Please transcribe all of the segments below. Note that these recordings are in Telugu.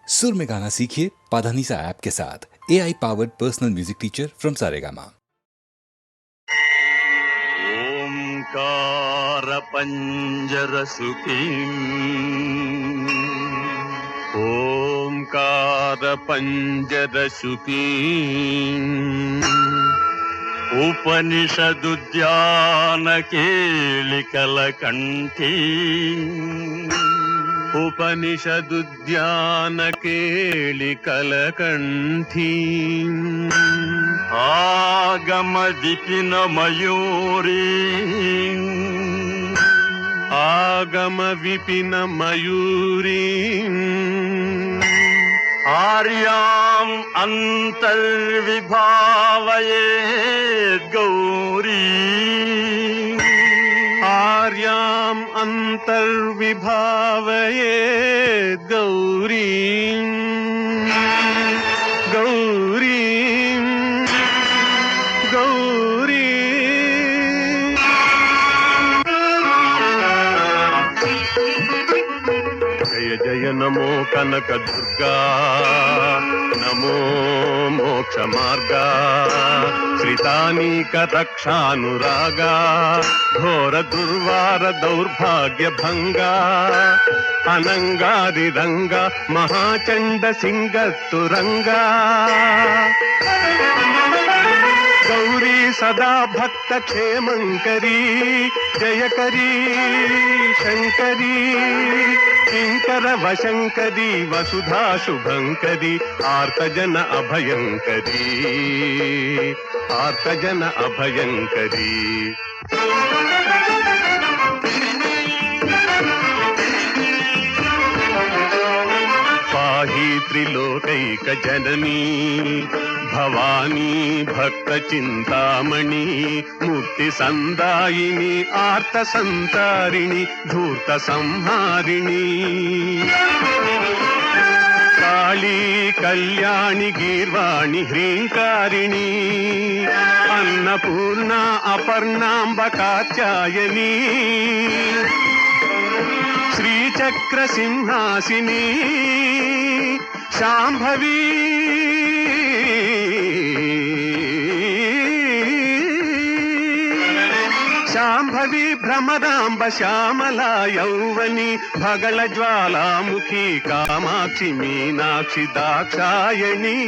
सुर में गाना सीखिए पाधानीसा ऐप के साथ। AI powered personal music teacher from Saregama. ओंकार पंजर सुखीं, ओंकार पंजर सुखीं, उपनिषदुद्यान केलिकल कंठी, उपनिषदुद्यान केलिकल कंठी, आगम विपिन मयूरी, आगम विपिन मयूरी, आर्याम अंतर्विभावये गौरी, आर्याम अंतर्विभावये गौरी, गौरी गौरी। जय जय नमो कनक दुर्गा, नमो मोक्ष मार्गा, श्रितानीक रक्षानुरागा, घोर दुर्वार दौर्भाग्य भंगा, अनंगारि रंगा, महाचंड सिंगतुरंगा, गौरी सदा भक्त क्षेमंकरी, जयकरी शंकरी, किंकर वशंकरी, वसुधा शुभंकरी, आर्तजन अभयंकरी, आर्तजन अभयंकरी। पाहि त्रिलोकैक जननी, भवानी भक्त चिंतामणि, मुक्ति संदायिनी, आर्त संतारिणी, धूर्त संहारिणी, काली कल्याणी, गीर्वाणी ह्रींकारिणी, अन्नपूर्णा अपर्णांब कात्यायनी, श्रीचक्र सिंहासिनी, शांभवी, शांभवी भ्रमरांब श्यामला यौवनी, भगल ज्वालामुखी, कामाक्षि मीनाक्षि दाक्षायणी,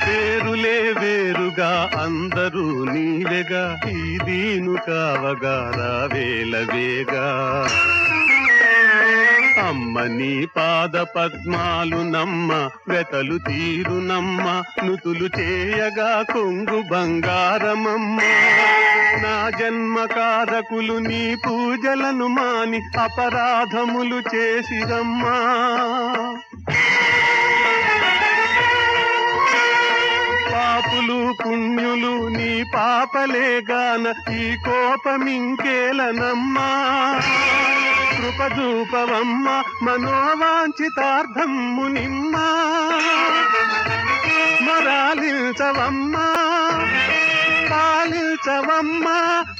పేరులే వేరుగా అందరూ నీవెగా, ఈ దీను కావగా రావేలవేగా, అమ్మ నీ పాద పద్మాలు నమ్మ, వెతలు తీరునమ్మ, నుతులు చేయగా కొంగు బంగారమమ్మ, నా జన్మ కారకులు నీ పూజలను మాని, అపరాధములు చేసిరమ్మా, పాపులు పుణ్యులు నీ పాపలేగాన, ఈ కోపమింకేలనమ్మా, కృపదూపవమ్మ, మనోవాంఛితార్థము నిమ్మ, మరాలించవమ్మ, పాలించవమ్మ,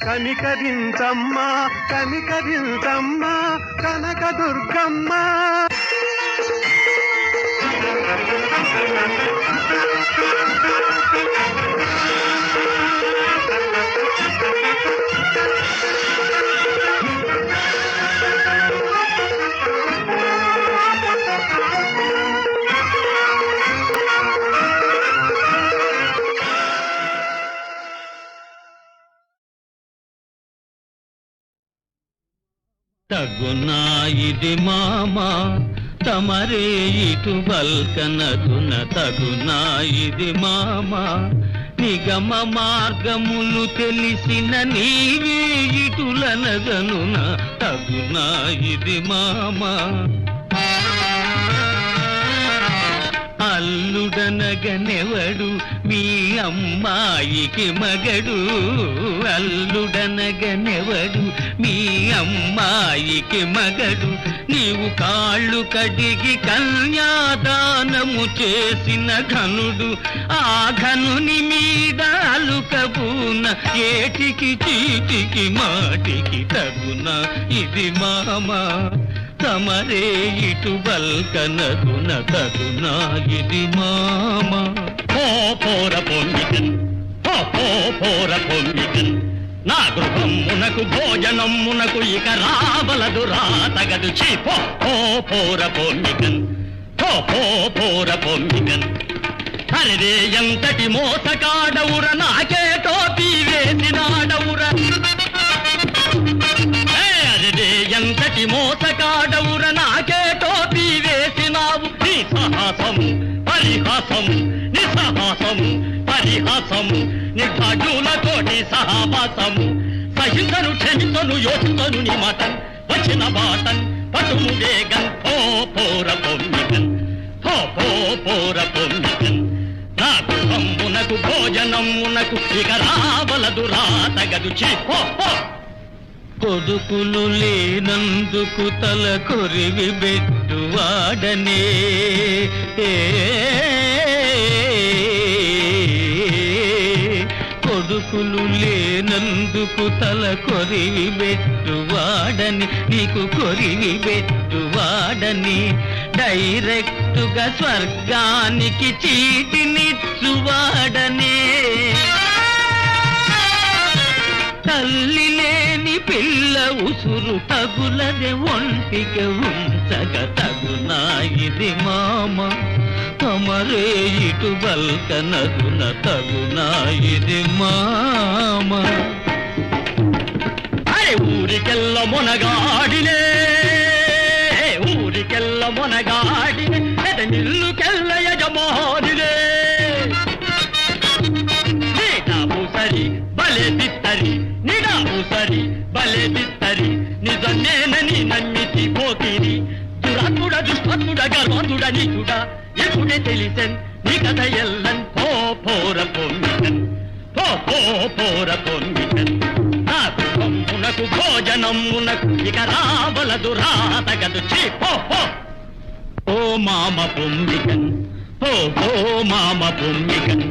కనికరించమ్మ, కనికరించమ్మ, కనకదుర్గమ్మ. తగునా ఇది మామా తమరే ఇటు బల్కనదున, తగునా ఇది మామా నిగమ మార్గములు తెలిసిన నీవే ఇటులనగనున, తగునా ఇది మామా అల్లుడనగనెవడు మీ అమ్మాయికి మగడు, అల్లుడనగనెవడు మీ అమ్మాయికి మగడు. నీవు కాళ్ళు కడిగి కన్యాదానము చేసిన ఘనుడు, ఆ ఘనుని మీద అలుకబూన ఏటికి చీటికి మాటికి తగున ఇది మామ. తమరే ఇటు బల్కనదున తగునా ఇది మామ. పోర పొమ్మికన్ పోర పొమ్మికన్ నా గృహమునకు భోజనమునకు ఇక రావలదు రాతగదు. పోర పొమ్మికన్ పోర పొమ్మికన్. అరే ఎంతటి మోసకాడవుర, నాకే టోపీ వేసినాడవుర. అరే ఎంతటి మోసకాడవుర, నాకే టోపీ వేసినావు. నీ సాహసము పరిహాసము, నీ సాహసము పరిహాసము, నీ ఖాజులతోటి సహవాసము. సహించను క్షమించను యోచించను నీ మాటన్, వచ్చిన బాటన్ పటుము వేగన్. పోర పొమ్మికన్ పోర పొమ్మికన్. నా గృహమునకు భోజనమునకు ఇక రావలదు రాతగదు. కొడుకులు లేనందుకు తల కొరివి బెట్టువాడనే, కొడుకులు లేనందుకు తల కొరివి బెట్టువాడని, నీకు కొరివి బెట్టువాడని. డైరెక్టుగా స్వర్గానికి చీటినిచ్చువాడనే. తల్లి లేని పిల్ల ఉసురు తగులదే ఒంటికి ఉంచగ తగునా ఇది మామ. తమరే ఇటు బల్కనదున తగునా ఇది మామ. ఊరికెల్ల మొనగాడినే, ఊరికెల్ల మొనగాడినే, నిల్లుకెల్ల యజమానినే. నిడాము సరి బలే బిత్తరి, నిడాము సరి బలే బిత్తరి. నిజమేనని నమ్మితి పోకిరి, దురాత్ముడ దుష్టాత్ముడ గర్వాత్ముడ నీచుడా ఇప్పుడే తెలిసెన్ నీ కథ ఎల్లన్. పోర పొమ్మికన్ పోర పొమ్మికన్. నా గృహమునకు భోజనమునకు ఇక రావలదు రాతగదు. ఓ మామ పొమ్మికన్ ఓ మామ పొమ్మికన్.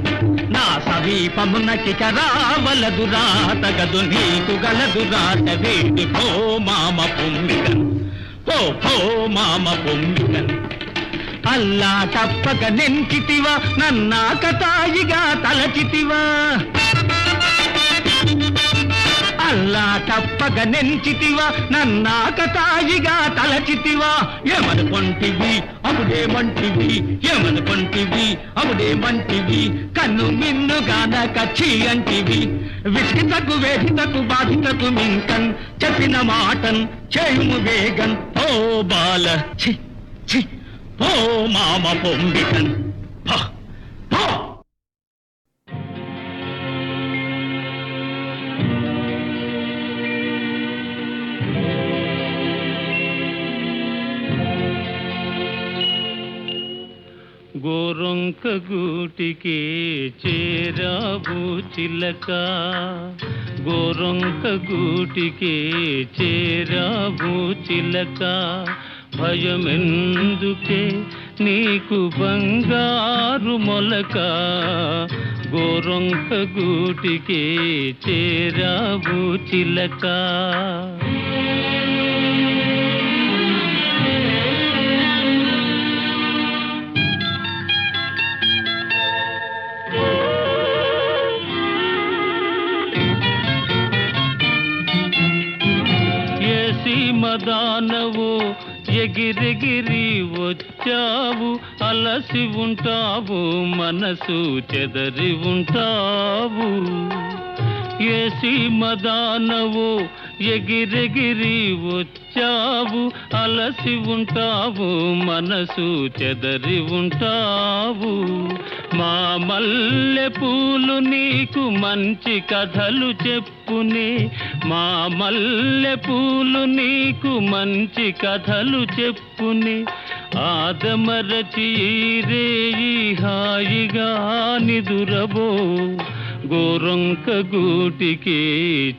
నా సమీపమునకిక రావలదు రాతగదు, నీకు గలదు రాత వేడి. ఓ మామ పొమ్మికన్ ఓ మామ పొమ్మికన్. అల్లా తప్పక నెంచితివా, నన్నాక తాయిగా తలచితివా. అల్లా తప్పక నెంచితివా, నన్నాక తాయిగా తలచితివా. ఏమనుకొంటివి అప్పుడేమంటివి, ఏమనుకొంటివి అప్పుడేమంటివి. కన్ను మిన్నుగాన కచ్చి అంటివి. విసితకు వేధితకు బాధితకు మింకన్, చెప్పిన మాటన్ చేయుము వేగన్. ఓ బాల చి చి ఓ మామ పొమ్మికన్. గోరొంక గూటికి చేరావు చిలక, గోరొంక గూటికి చేరావు చిలక. భయమెందుకే నీకు బంగారు మొలక, గోరొంక గూటికి చేరావు చిలక. మదానవు ఎగిరెగిరి వచ్చావు, అలసి ఉంటావు మనసు చెదరి ఉంటావు. ఏసి మదానవు ఎగిరెగిరి వచ్చావు, అలసి ఉంటావు, మనసు చెదరి ఉంటావు. మా మల్లె పూలు నీకు మంచి కథలు చెప్పునే, మా మల్లె పూలు నీకు మంచి కథలు చెప్పునే. ఆదమరచి రేయి హాయిగా నిదురబో, గోరొంక గూటికి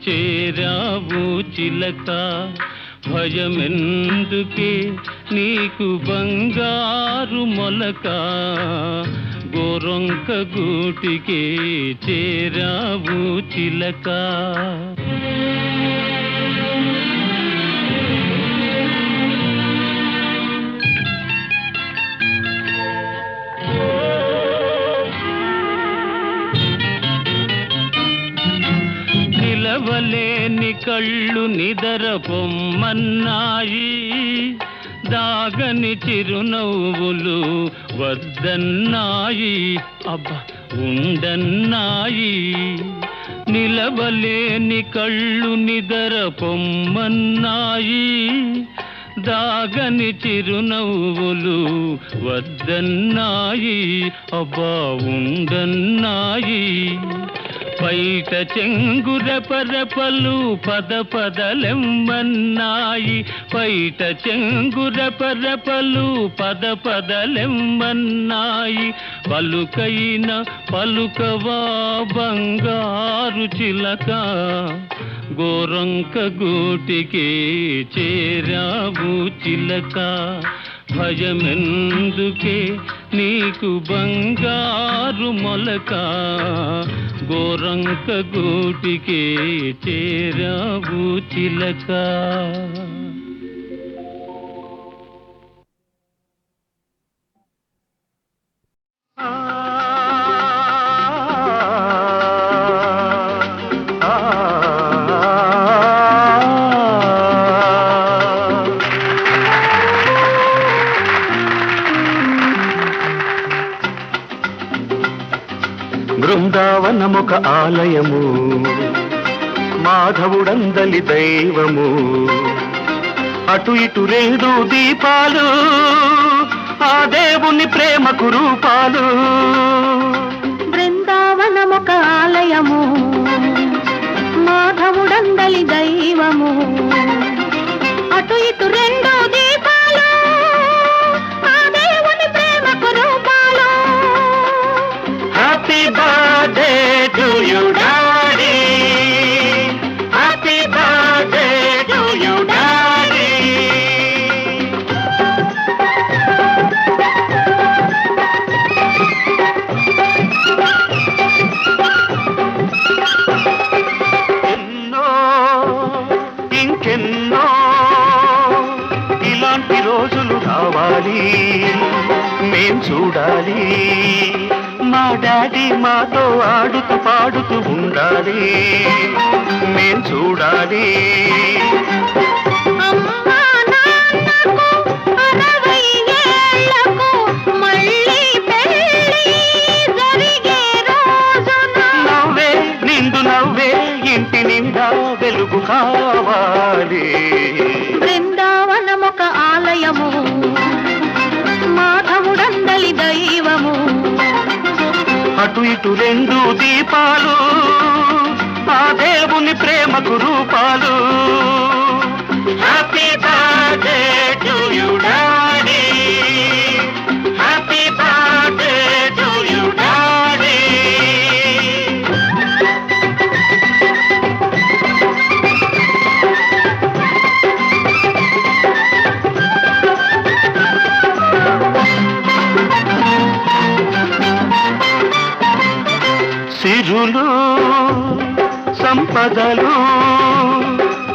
చేరావు చిలక. భయమెందుకే నీకు బంగారు మొలక, గోరొంక గూటికి చేరావు చిలక. నిలవలేని కళ్ళు నిదర పొమ్మన్నాయి, దాగని చిరునవ్వులు వద్దన్నాయి, అబ్బా ఉండన్నాయి. నిలవలేని కళ్ళు నిదర పొమ్మన్నాయి, దాగని చిరునవ్వులు వద్దన్నాయి, అబ్బా ఉండన్నాయి. బయట చెంగురెపరెపలు పద పదలెమ్మన్నాయి, బయట చెంగురెపరెపలు పద పదలెమ్మన్నాయి. పలుకైన పలుకవా బంగారు చిలక, గోరొంక గూటికి చేరావు చిలక. భయమెందుకే నీకు బంగారు మొలక, గోరొంక గూటికి చేరావు చిలక. బృందావనమొక ఆలయము, మాధవుడందలి దైవము. అటు ఇటు రెండు దీపాలు, ఆ దేవుని ప్రేమకు రూపాలు. బృందావనమొక ఆలయము, మాధవుడందలి దైవము. అటు ఇటు రెండు దీపాలు, ఆ దేవుని ప్రేమకు రూపాలు. Happy birthday to you daddy, happy birthday to you daddy. ఎన్నో ఇంకెన్నో ఇలాంటి రోజులు రావాలి, మేం చూడాలి. మా డాడీ మాతో ఆడుతూ పాడుతూ ఉండాలి, మేం చూడాలి. అమ్మా నాన్నకు 60 ఏళ్లకు మళ్ళీ పెళ్లి జరిగే రోజున నవ్వే నిండు నవ్వే ఇంటి నిండా వెలుగు కావాలి. బృందావనమొక ఆలయము, మాధవుడందలి దైవము. అటు ఇటు రెండు దీపాలు, ఆ దేవుని ప్రేమకు రూపాలు. Happy birthday to you daddy, happy birthday to you daddy. సిరులు సంపదలు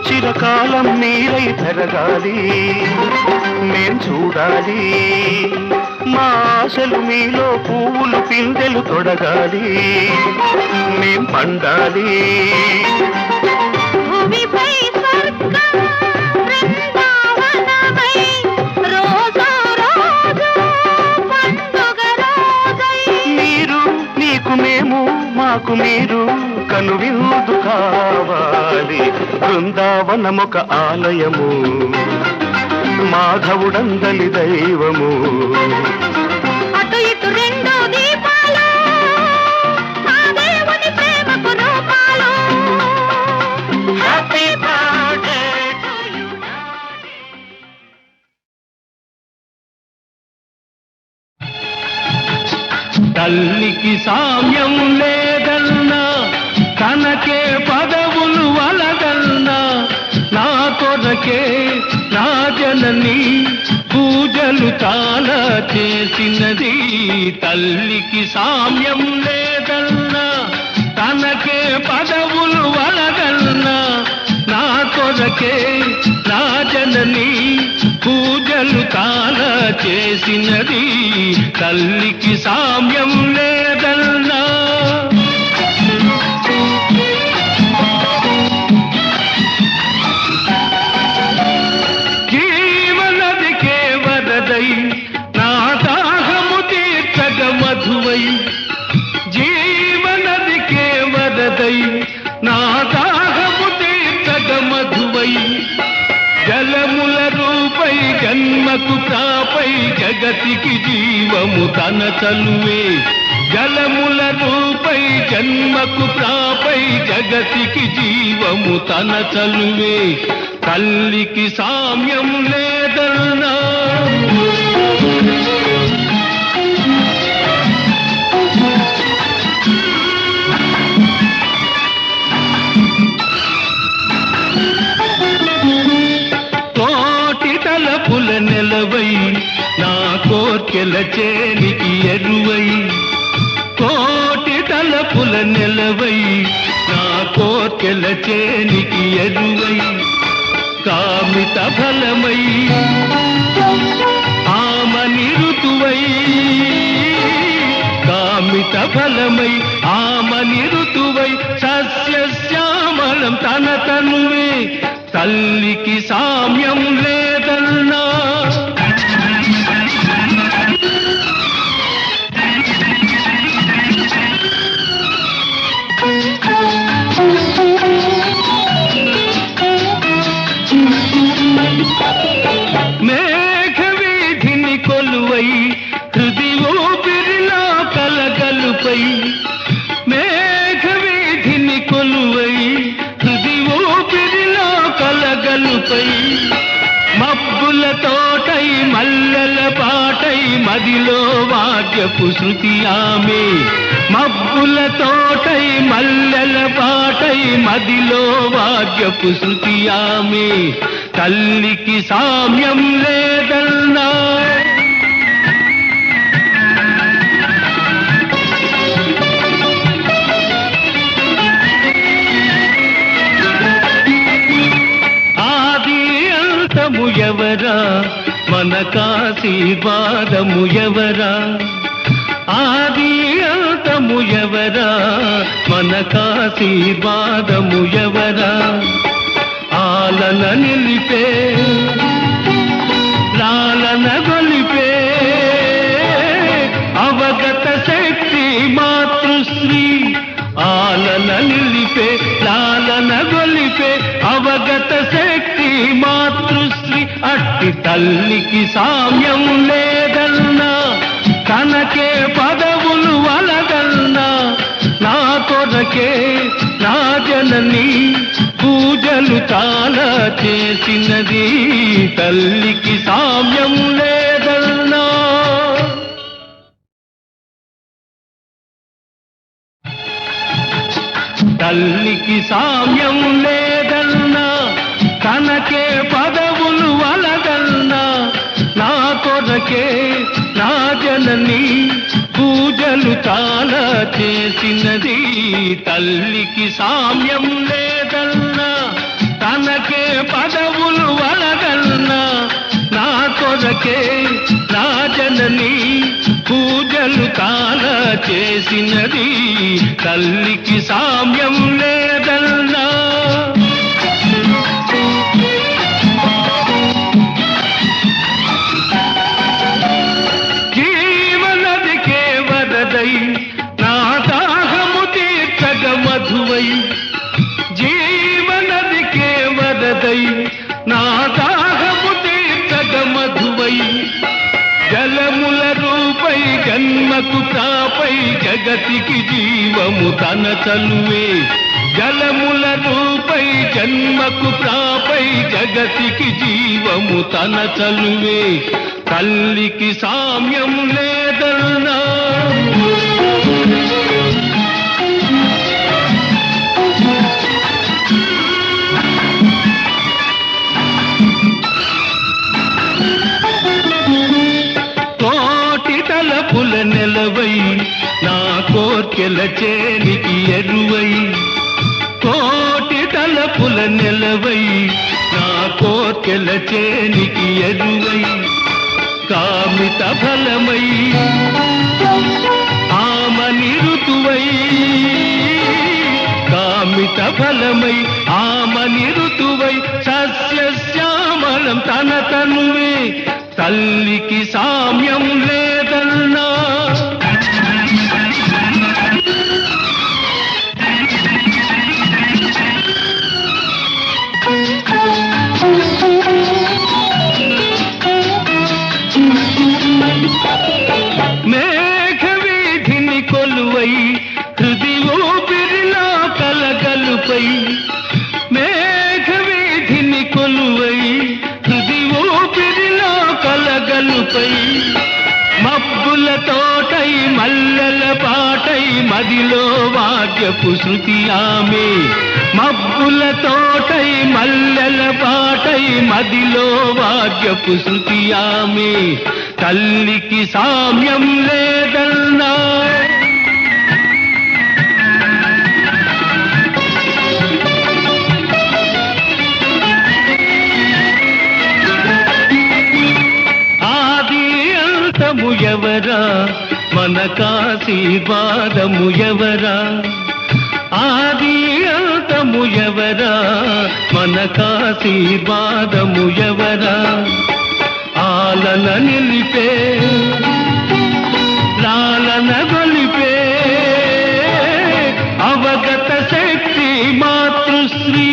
చిరకాలం మీరై పెరగాలి, మేం చూడాలి. మా ఆశలు మీలో పువ్వులు పిందెలు తొడగాలి, మేం పండాలి. భూమిపై స్వర్గం బృందావనమై, రోజు రోజు పండుగ రోజై. మీరు నీకు మేము, మాకు మీరు కనువిందు కావాలి బృందావనమొక ఆలయము మాధవుడందలి దైవము అటు ఇటు రెండు దీపాలు ఆ దేవుని ప్రేమకు రూపాలు. Happy birthday to you. తల్లికి సామ్యం లేదన్నా తనకే పదవులు వలదన్నా నా కొరకే నా జనని పూజలు చాలా చేసినది. తల్లికి సామ్యం లేదన్నా తనకే పదవులు వలదన్నా నా కొరకే నా జనని పూజలు చాలా చేసినది. తల్లికి సామ్యం లేదన్నా జీవనదికే వరదై నా దాహము తీర్చగ మధువై జీవనదికే వరదై నా దాహము తీర్చగ మధువై జలముల రూపై జన్మకు ప్రాపై జగతికి జీవము తన చలువే జలముల రూపై జన్మకు ప్రాపై జగతికి జీవము తన చలువే. తల్లికి సామ్యం లేదన్నా తలపుల నెలవై నా కోర్కెల చేనికి ఎరువై కోటి తలపుల నెలవై నా కోర్కెల చేనికి ఎరువై కామిత ఫలమై ఆమని ఋతువై కామిత ఫలమై ఆమని ఋతువై సస్యశ్యామలం తన తనువే. తల్లికి సామ్యం లేదన్నా మేఘవీధిని కొలువై హృది ఊపిరిలో కలగలుపై మేఘవీధిని కొలువై హృది ఊపిరిలో కలగలుపై మబ్బుల తోటై మల్లెల పాటై మదిలో వాద్యపు శృతి ఆమె మబ్బుల తోటై మల్లెల పాటై మదిలో వాద్యపు శృతి ఆమె. తల్లికి సామ్యం లేదన్నా ఆది అంతము ఎవరా మనకాశీర్వాదము ఎవరా ఆది అంతము ఎవరా మనకాశీర్వాదము ఎవరా ఆలన నిలిపే లాలన గొలిపే అవగత శక్తి మాతృశ్రీ ఆలన నిలిపే లాలన గొలిపే అవగత శక్తి మాతృశ్రీ. అట్టి తల్లికి సామ్యం లేదన్నా తనకే పదవులు వలదన్నా నా కొరకే నా జనని పూజలు చాలా చేసినది. తల్లికి సామ్యం లేదన్నా తల్లికి సామ్యం లేదన్నా తనకే పదవులు వలదన్నా నా కొరకే నా జనని పూజలు చాలా చేసినది. తల్లికి సామ్యం లేదన్నా తనకే పదవులు వలదన్నా నా కొరకే నా జనని పూజలు చాలా చేసినది. తల్లికి సామ్యం లేదన్నా జీవనదికే వరదై నా దాహము తీర్చగ మధువై జన్మకు ప్రాపై జగతికి జీవము తన చలువే జలముల రూపై జన్మకు ప్రాపై జగతికి జీవము తన చలువే తల్లికి సామ్యం లేదన్నా తలపుల నెలవై నా కోర్కెల చేనికి ఎరువై కోటి తలపుల నెలవై నా కోర్కెల చేనికి ఎరువై కామిత ఫలమై ఆమని ఋతువై కామిత ఫలమై ఆమని ఋతువై సస్యశ్యామలం తన తనువే తల్లికి సామ్యం లేదన్నా మేఘవీధిని కొలువై హృది ఊపిరిలో కలగలుపై మేఘవీధిని కొలువై హృది ఊపిరిలో కలగలుపై మబ్బుల తోటై మల్లెల పాటై మదిలో వాద్యపు శృతి ఆమె మబ్బుల తోటై మల్లెల పాటై మదిలో వాద్యపు శృతి ఆమె తల్లికి సామ్యం లేదన్నా ఎవరా మనకాశీర్వాదము ఎవరా ఆది అంతము ఎవరా మనకాశీర్వాదము ఎవరా ఆలన నిలిపే లాలన గొలిపే అవగత శక్తి మాతృశ్రీ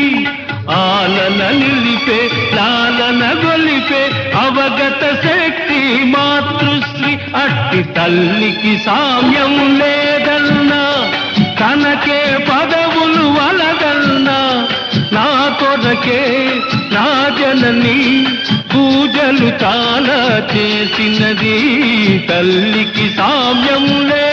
ఆలన నిలిపే లాలన గొలిపే అవగత శక్తి మాతృశ్రీ అట్టి తల్లికి సామ్యం లేదన్నా తనకే పదవులు వలదన్నా నా కొరకే నా జనని పూజలు చాలా చేసినది తల్లికి సామ్యం లేదు